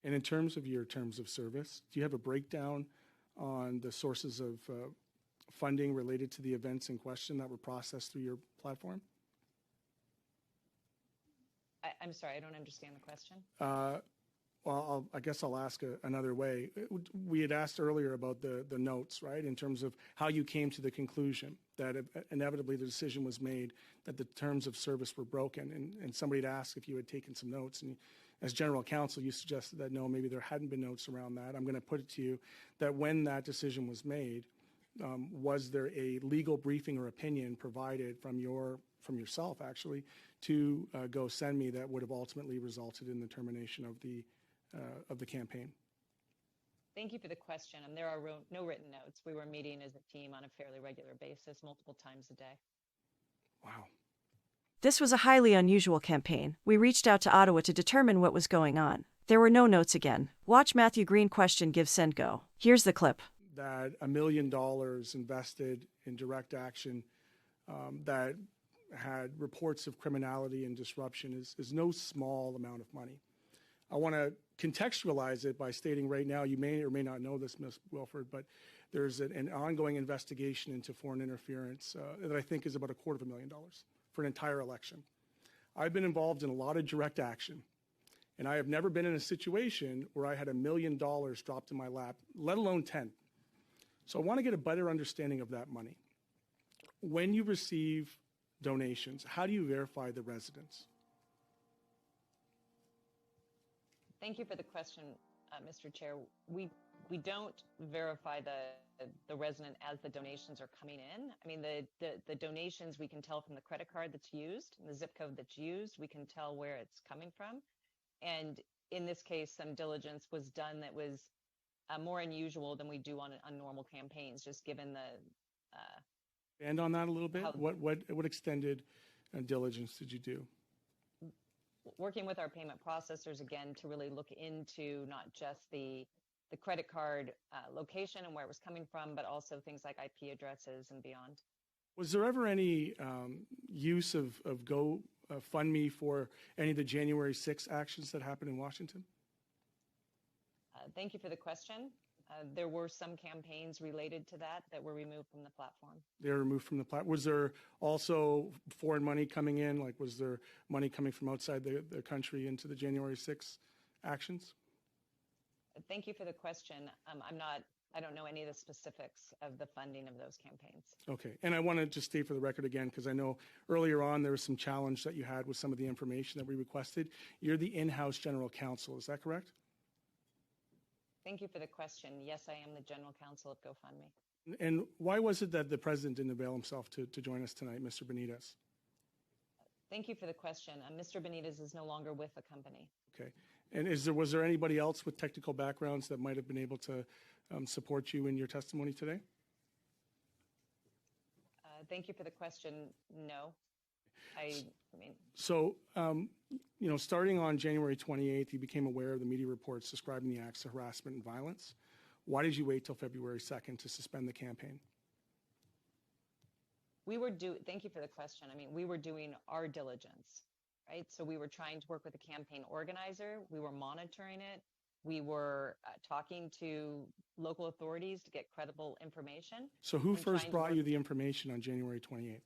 And in terms of your terms of service, do you have a breakdown on the sources of funding related to the events in question that were processed through your platform? I'm sorry, I don't understand the question. Well, I guess I'll ask another way. We had asked earlier about the notes, right, in terms of how you came to the conclusion that inevitably the decision was made that the terms of service were broken. And somebody had asked if you had taken some notes. And as general counsel, you suggested that no, maybe there hadn't been notes around that. I'm going to put it to you that when that decision was made, was there a legal briefing or opinion provided from yourself, actually, to go send me that would have ultimately resulted in the termination of the campaign? Thank you for the question. And there are no written notes. We were meeting as a team on a fairly regular basis, multiple times a day. Wow. This was a highly unusual campaign. We reached out to Ottawa to determine what was going on. There were no notes again. Watch Matthew Green question give send go. Here's the clip. That $1 million invested in direct action that had reports of criminality and disruption is no small amount of money. I want to contextualize it by stating right now, you may or may not know this, Ms. Wilford, but there's an ongoing investigation into foreign interference that I think is about $250,000 for an entire election. I've been involved in a lot of direct action, and I have never been in a situation where I had $1 million dropped in my lap, let alone 10. So I want to get a better understanding of that money. When you receive donations, how do you verify the residence? Thank you for the question, Mr. Chair. We don't verify the resident as the donations are coming in. I mean, the donations we can tell from the credit card that's used and the zip code that's used. We can tell where it's coming from. And in this case, some diligence was done that was more unusual than we do on normal campaigns, just given the. And on that a little bit, what extended diligence did you do? Working with our payment processors again to really look into not just the credit card location and where it was coming from, but also things like IP addresses and beyond. Was there ever any use of GoFundMe for any of the January 6th actions that happened in Washington? Thank you for the question. There were some campaigns related to that were removed from the platform. They were removed from the platform. Was there also foreign money coming in? Like, was there money coming from outside the country into the January 6th actions? Thank you for the question. I don't know any of the specifics of the funding of those campaigns. Okay. And I want to just state for the record again, because I know earlier on there was some challenge that you had with some of the information that we requested. You're the in-house general counsel. Is that correct? Thank you for the question. Yes, I am the general counsel of GoFundMe. And why was it that the president didn't avail himself to join us tonight, Mr. Benitez? Thank you for the question. Mr. Benitez is no longer with the company. Okay. And was there anybody else with technical backgrounds that might have been able to support you in your testimony today? Thank you for the question. No. So, starting on January 28th, you became aware of the media reports describing the acts of harassment and violence. Why did you wait till February 2nd to suspend the campaign? Thank you for the question. I mean, we were doing our diligence, right? So we were trying to work with the campaign organizer. We were monitoring it. We were talking to local authorities to get credible information. So who first brought you the information on January 28th?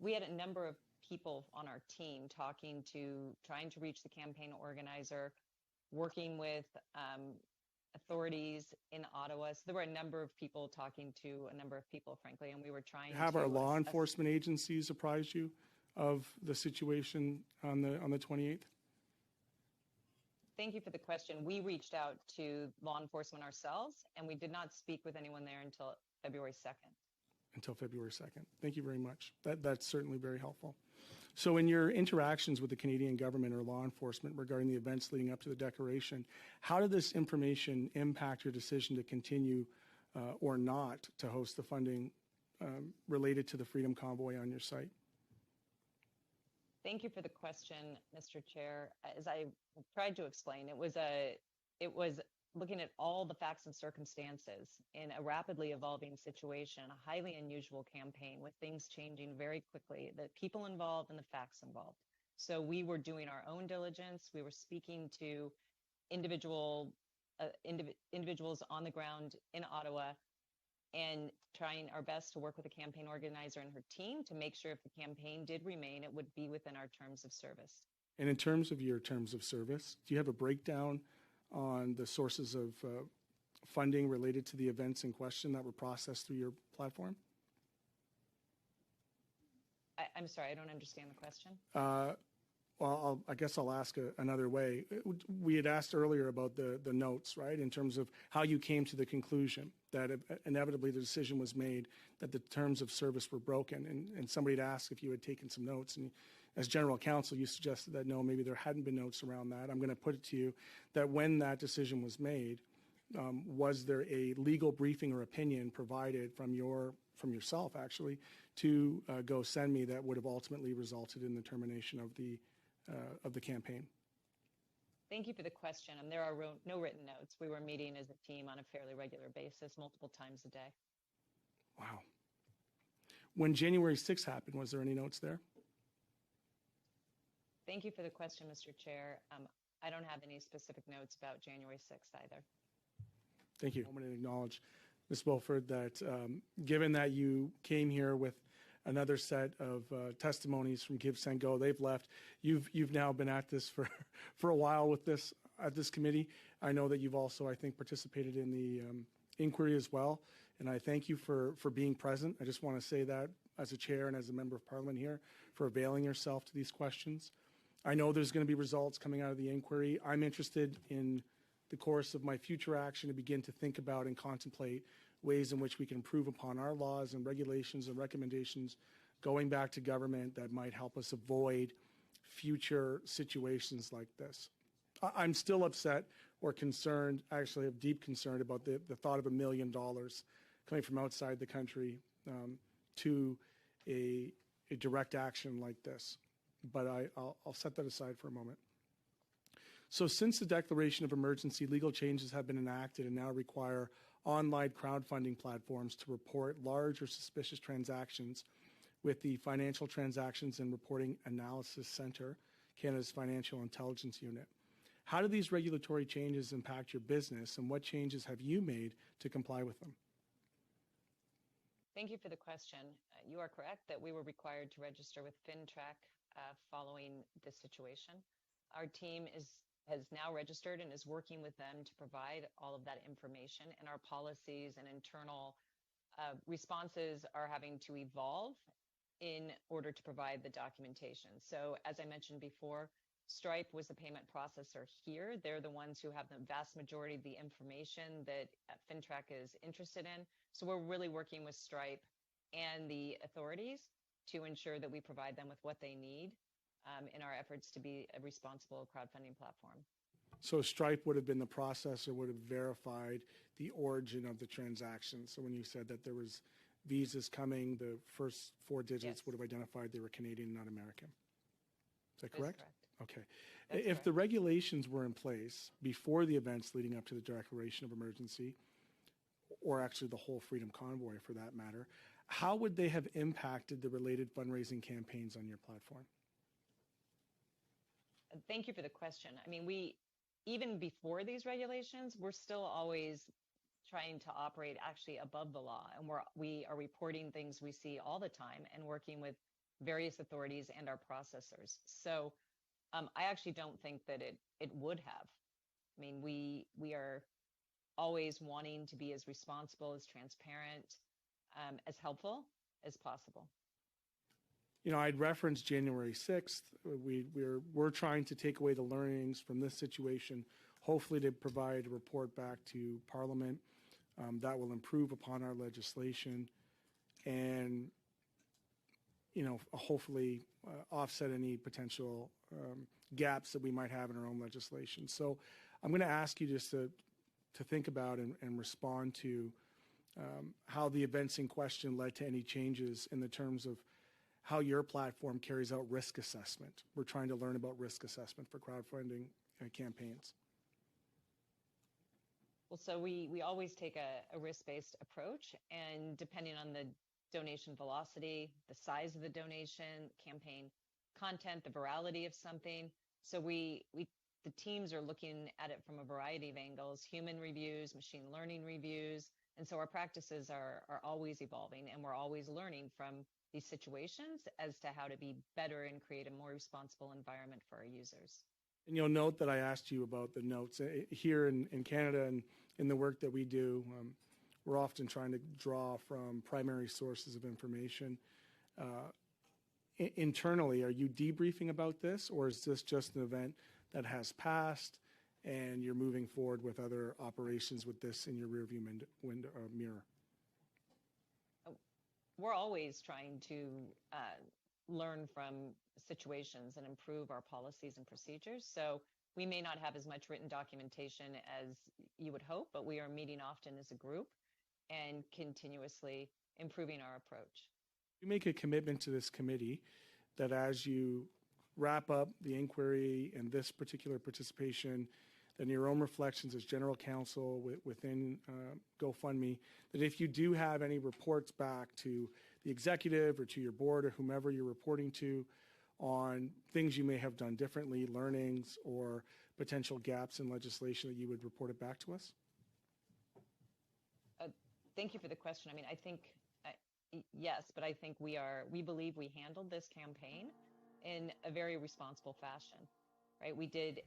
We had a number of people on our team trying to reach the campaign organizer, working with authorities in Ottawa. So there were a number of people talking to a number of people, frankly, and we were trying to have our law enforcement agencies apprise you of the situation on the 28th? Thank you for the question. We reached out to law enforcement ourselves, and we did not speak with anyone there until February 2nd. Until February 2nd. Thank you very much. That's certainly very helpful. So in your interactions with the Canadian government or law enforcement regarding the events leading up to the declaration, how did this information impact your decision to continue or not to host the funding related to the Freedom Convoy on your site? Thank you for the question, Mr. Chair. As I tried to explain, it was looking at all the facts and circumstances in a rapidly evolving situation, a highly unusual campaign with things changing very quickly, the people involved and the facts involved. So we were doing our own diligence. We were speaking to individuals on the ground in Ottawa and trying our best to work with the campaign organizer and her team to make sure if the campaign did remain, it would be within our terms of service. And in terms of your terms of service, do you have a breakdown on the sources of funding related to the events in question that were processed through your platform? I'm sorry, I don't understand the question. Well, I guess I'll ask another way. We had asked earlier about the notes, right, in terms of how you came to the conclusion that inevitably the decision was made that the terms of service were broken. And somebody had asked if you had taken some notes. And as general counsel, you suggested that no, maybe there hadn't been notes around that. I'm going to put it to you that when that decision was made, was there a legal briefing or opinion provided from yourself, actually, to GoSendMe that would have ultimately resulted in the termination of the campaign? Thank you for the question. There are no written notes. We were meeting as a team on a fairly regular basis, multiple times a day. Wow. When January 6th happened, was there any notes there? Thank you for the question, Mr. Chair. I don't have any specific notes about January 6th either. Thank you. I'm going to acknowledge, Ms. Wilford, that given that you came here with another set of testimonies from Give, Send, Go, they've left. You've now been at this for a while with this at this committee. I know that you've also, I think, participated in the inquiry as well, and I thank you for being present. I just want to say that as a chair and as a member of Parliament here for availing yourself to these questions. I know there's going to be results coming out of the inquiry. I'm interested in the course of my future action to begin to think about and contemplate ways in which we can improve upon our laws and regulations and recommendations going back to government that might help us avoid future situations like this. I'm still upset or concerned, actually have deep concern about the thought of $1 million coming from outside the country to a direct action like this. But I'll set that aside for a moment. So since the declaration of emergency, legal changes have been enacted and now require online crowdfunding platforms to report large or suspicious transactions with the Financial Transactions and Reporting Analysis Centre, Canada's financial intelligence unit. How do these regulatory changes impact your business, and what changes have you made to comply with them? Thank you for the question. You are correct that we were required to register with FinTrack following this situation. Our team has now registered and is working with them to provide all of that information, and our policies and internal responses are having to evolve in order to provide the documentation. So as I mentioned before, Stripe was the payment processor here. They're the ones who have the vast majority of the information that FinTrack is interested in. So we're really working with Stripe and the authorities to ensure that we provide them with what they need in our efforts to be a responsible crowdfunding platform. So Stripe would have been the processor, would have verified the origin of the transaction. So when you said that there was visas coming, the first 4 digits would have identified they were Canadian, not American. Is that correct? Correct. Okay. That's If correct. the regulations were in place before the events leading up to the declaration of emergency, or actually the whole Freedom Convoy for that matter, how would they have impacted the related fundraising campaigns on your platform? Thank you for the question. I mean, even before these regulations, we're still always trying to operate actually above the law, and we are reporting things we see all the time and working with various authorities and our processors. So I actually don't think that it would have. I mean, we are always wanting to be as responsible, as transparent, as helpful as possible. You know, I'd referenced January 6th. We're trying to take away the learnings from this situation, hopefully to provide a report back to Parliament that will improve upon our legislation and, you know, hopefully offset any potential gaps that we might have in our own legislation. So I'm going to ask you just to think about and respond to how the events in question led to any changes in the terms of how your platform carries out risk assessment. We're trying to learn about risk assessment for crowdfunding campaigns. Well, so we always take a risk-based approach, and depending on the donation velocity, the size of the donation, campaign content, the virality of something. So the teams are looking at it from a variety of angles, human reviews, machine learning reviews. And so our practices are always evolving, and we're always learning from these situations as to how to be better and create a more responsible environment for our users. And you'll note that I asked you about the notes. Here in Canada and in the work that we do, we're often trying to draw from primary sources of information. Internally, are you debriefing about this, or is this just an event that has passed and you're moving forward with other operations with this in your rearview mirror? We're always trying to learn from situations and improve our policies and procedures. So we may not have as much written documentation as you would hope, but we are meeting often as a group and continuously improving our approach. You make a commitment to this committee that as you wrap up the inquiry and this particular participation, then your own reflections as general counsel within GoFundMe, that if you do have any reports back to the executive or to your board or whomever you're reporting to on things you may have done differently, learnings or potential gaps in legislation, that you would report it back to us? Thank you for the question. I mean, I think, yes, but I think we believe we handled this campaign in a very responsible fashion, right? We did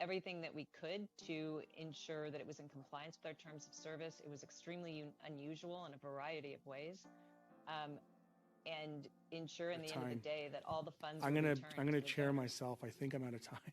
everything that we could to ensure that it was in compliance with our terms of service. It was extremely unusual in a variety of ways, and ensure in the end of the day that all the funds. I'm going to chair myself. I think I'm out of time.